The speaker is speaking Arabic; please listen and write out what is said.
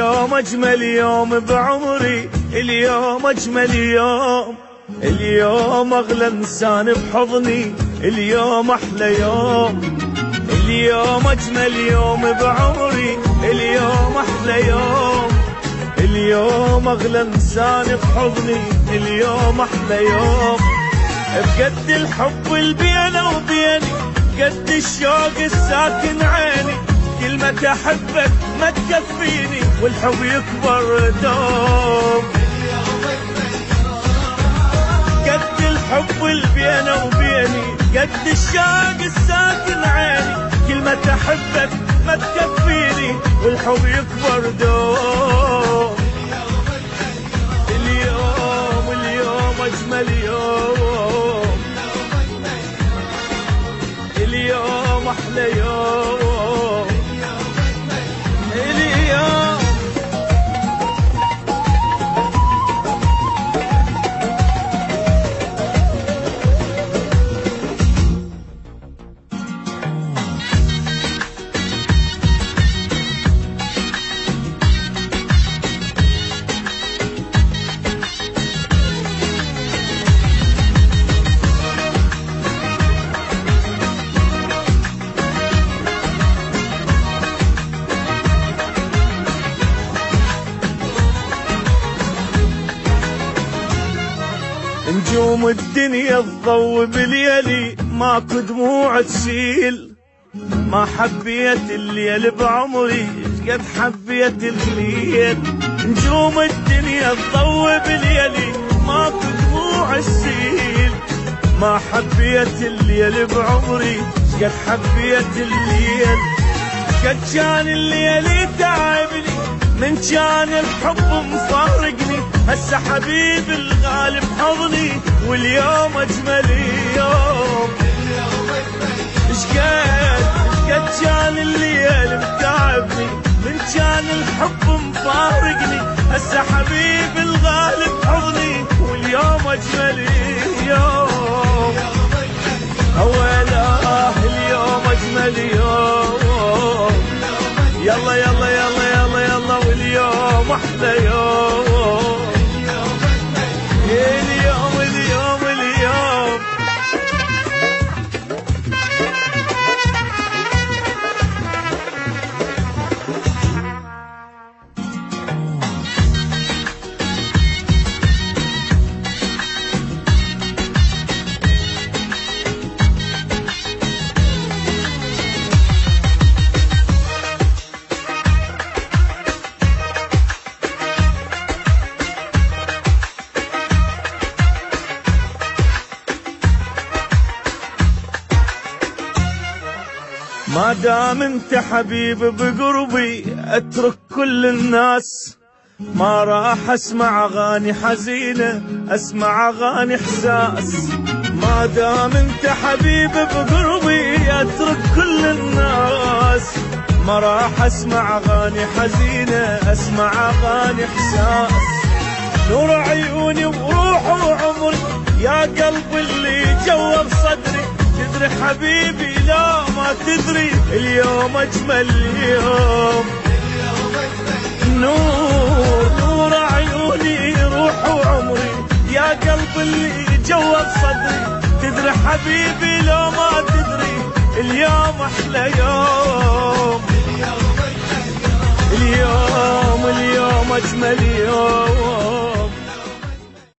اليوم أجمل يوم بعمري، اليوم أجمل يوم، اليوم أغلى إنسان بحضني، اليوم أحلى يوم، اليوم أجمل يوم بعمري، اليوم أحلى يوم، اليوم أغلى إنسان بحضني، اليوم أحلى يوم. بقد الحب اللي بيني وبيني، قد الشوق الساكن عيني، كلمة أحبك ما تكفيني والحب يكبر دوم. قد الحب اللي بيني وبيني، قد الشوق الساكن عيني، كلمة أحبك ما تكفيني والحب يكبر دوم. اليوم أجمل يوم، اليوم أحلى يوم، اليوم. نجوم الدنيا تضوي بليلي، ماكو دموع تسيل، ما حبيت الليل بعمري قد حبيت الليل. نجوم الدنيا تضوي بليلي، ماكو دموع تسيل، ما حبيت الليل بعمري قد حبيت الليل. قد كان الليل تعبني، من كان الحب مفارقني، هسه حبيبي الغالي بحضني واليوم أجمل يوم. قد كان الليل متعبني، من كان الحب مفارقني، هسه حبيبي الغالي بحضني واليوم أجمل يوم. أولا اليوم أجمل يوم، يلا يلا يلا يلا يلا واليوم أحلى يوم، اليوم اليوم اليوم. ما دام انت حبيب بقربي اترك كل الناس، ما راح اسمع اغاني حزينة، اسمع اغاني احساس. ما دام انت حبيب بقربي اترك كل الناس، ما راح اسمع اغاني حزينة، اسمع اغاني احساس. نور عيوني وروح وعمري يا قلب اللي جوا بصدري، تدري حبيبي لا ما تدري اليوم أجمل يوم. نور عيوني روح وعمري يا قلب اللي جوا بصدري، تدري حبيبي لا ما تدري اليوم أحلى يوم. اليوم أجمل يوم.